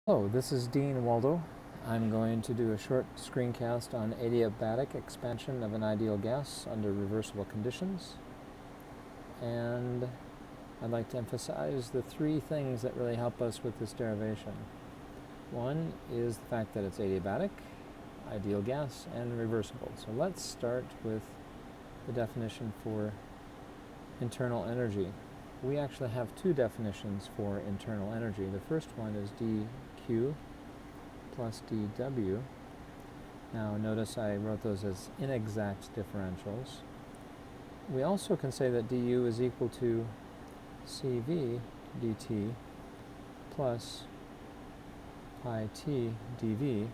Hello, this is Dean Waldo. I'm going to do a short screencast on adiabatic expansion of an ideal gas under reversible conditions. And I'd like to emphasize the three things that really help us with this derivation. One is the fact that it's adiabatic, ideal gas, and reversible. So let's start with the definition for internal energy. We actually have two definitions for internal energy. The first one is dQ plus dW. Now notice I wrote those as inexact differentials. We also can say that du is equal to Cv dt plus pi t dV.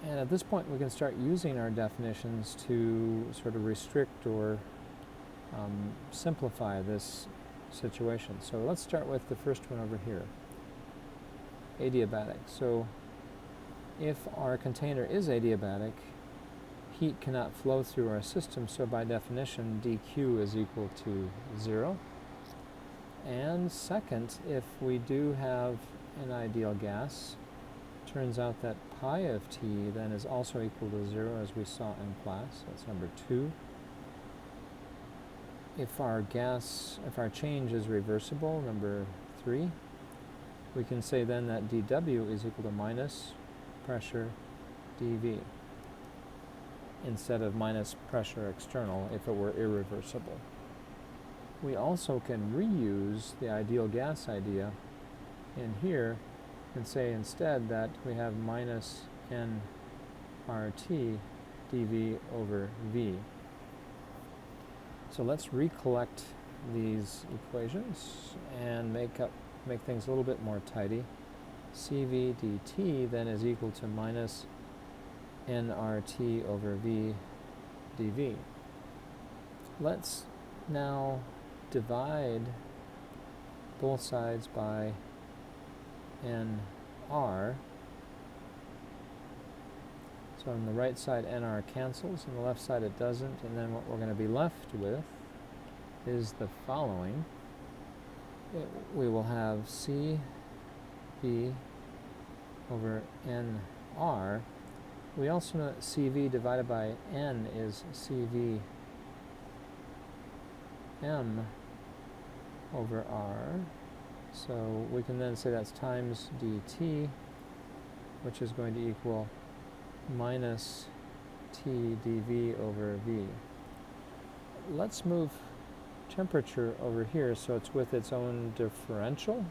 And at this point we can start using our definitions to sort of restrict or simplify this situation. So let's start with the first one over here, adiabatic. So if our container is adiabatic, heat cannot flow through our system, so by definition dQ is equal to 0. And second, if we do have an ideal gas, turns out that pi of t then is also equal to 0, as we saw in class. That's number 2. If our change is reversible, number 3, we can say then that dW is equal to minus pressure dV instead of minus pressure external if it were irreversible. We also can reuse the ideal gas idea in here and say instead that we have minus nRT dV over V. So let's recollect these equations and make things a little bit more tidy. Cv dt then is equal to minus nRT over V dV. Let's now divide both sides by nR. So on the right side nR cancels, on the left side it doesn't, and then what we're going to be left with is the following. We will have Cv over nR. We also know that Cv divided by n is Cv m over r. So we can then say that's times dt, which is going to equal minus T dV over V. Let's move temperature over here so it's with its own differential,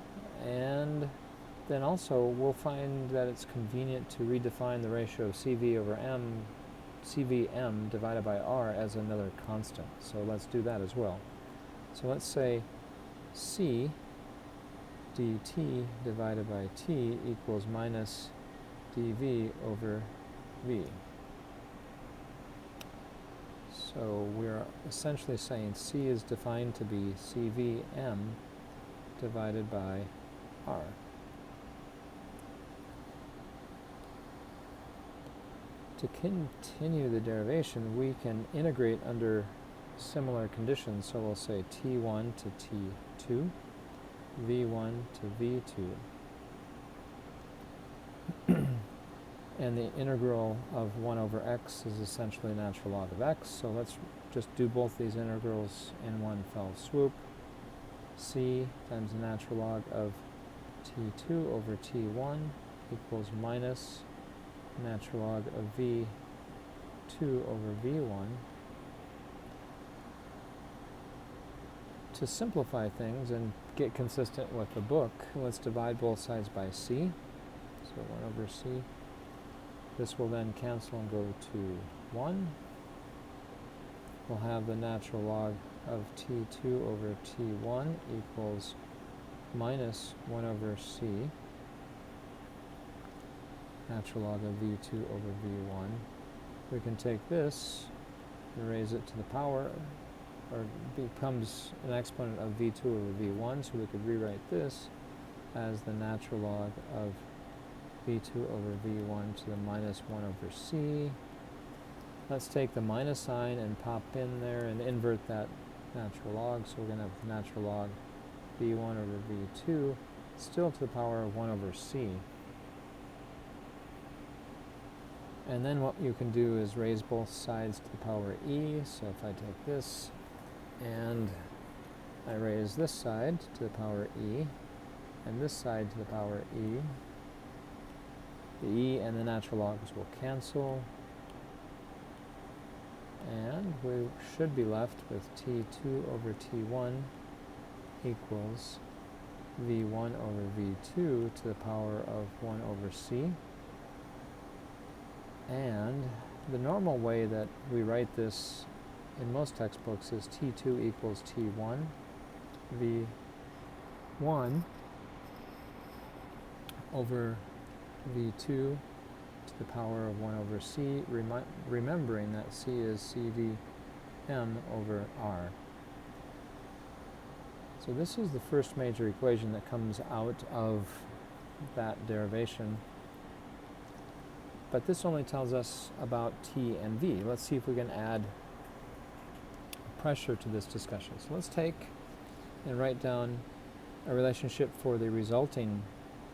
and then also we'll find that it's convenient to redefine the ratio of Cv over m, Cvm divided by r as another constant. So let's do that as well. So let's say C dt divided by t equals minus dV over V. So we're essentially saying C is defined to be Cvm divided by R. To continue the derivation, we can integrate under similar conditions. So we'll say T1 to T2, V1 to V2. And the integral of 1 over x is essentially natural log of x. So let's just do both these integrals in one fell swoop. C times the natural log of T2 over T1 equals minus natural log of V2 over V1. To simplify things and get consistent with the book, let's divide both sides by C. So 1 over C. This will then cancel and go to 1. We'll have the natural log of T2 over T1 equals minus 1 over C, natural log of V2 over V1. We can take this and raise it to the power, or it becomes an exponent of V2 over V1, so we could rewrite this as the natural log of V2 over V1 to the minus 1 over C. Let's take the minus sign and pop in there and invert that natural log. So we're going to have natural log V1 over V2 still to the power of 1 over c. And then what you can do is raise both sides to the power e. So if I take this and I raise this side to the power e, and this side to the power e, the e and the natural logs will cancel, and we should be left with t2 over t1 equals v1 over v2 to the power of 1 over c. And the normal way that we write this in most textbooks is t2 equals t1, v1 over v2 to the power of 1 over c, remembering that c is cvm over r. So this is the first major equation that comes out of that derivation. But this only tells us about T and V. Let's see if we can add pressure to this discussion. So let's take and write down a relationship for the resulting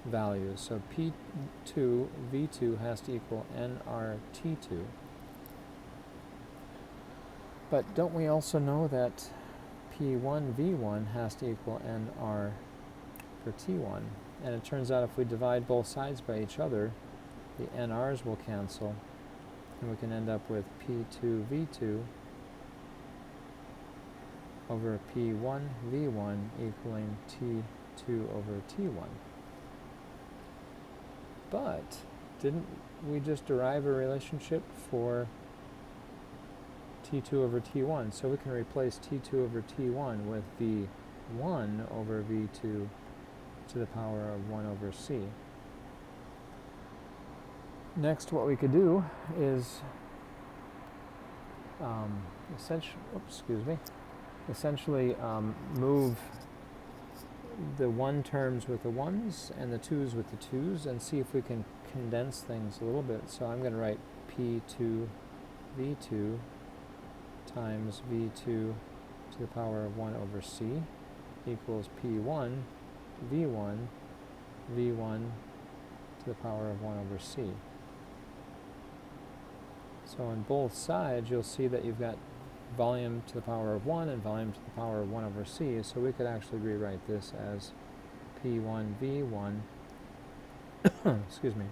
values. So P2, V2 has to equal nRT2. But don't we also know that P1, V1 has to equal nR for T1? And it turns out if we divide both sides by each other, the nR's will cancel, and we can end up with P2, V2 over P1, V1 equaling T2 over T1. But didn't we just derive a relationship for T2 over T1? So we can replace T2 over T1 with V1 over V2 to the power of 1 over C. Next, what we could do is essentially move the 1 terms with the 1's and the 2's with the 2's and see if we can condense things a little bit. So I'm going to write P2 V2 times V2 to the power of 1 over C equals P1 V1 V1 to the power of 1 over C. So on both sides, you'll see that you've got volume to the power of 1 and volume to the power of 1 over c. So we could actually rewrite this as P1 V1 excuse me,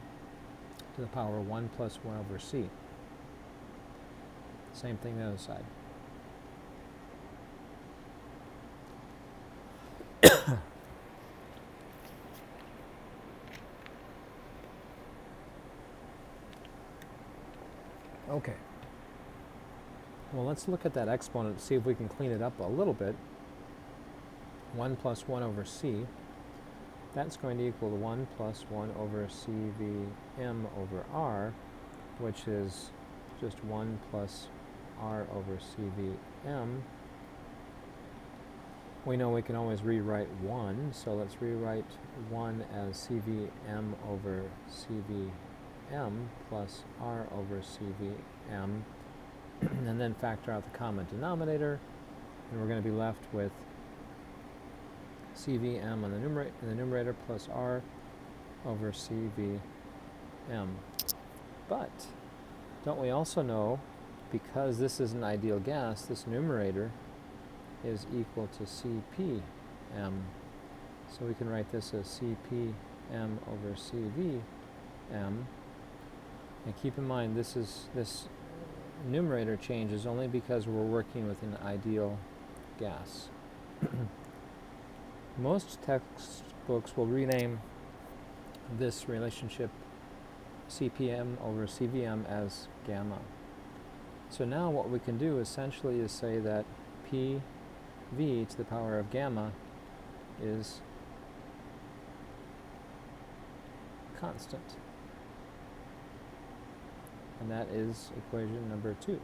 to the power of 1 plus 1 over c. Same thing the other side. Okay. Well, let's look at that exponent, see if we can clean it up a little bit. 1 plus 1 over c, that's going to equal 1 plus 1 over cvm over r, which is just 1 plus r over cvm. We know we can always rewrite 1, so let's rewrite 1 as cvm over cvm plus r over cvm, and then factor out the common denominator, and we're going to be left with cvm on the numerator plus r over cvm. But don't we also know, because this is an ideal gas, this numerator is equal to cpm. So we can write this as cpm over cvm. And keep in mind, this numerator changes only because we're working with an ideal gas. Most textbooks will rename this relationship CPM over CVM as gamma. So now what we can do essentially is say that PV to the power of gamma is constant. And that is equation number 2.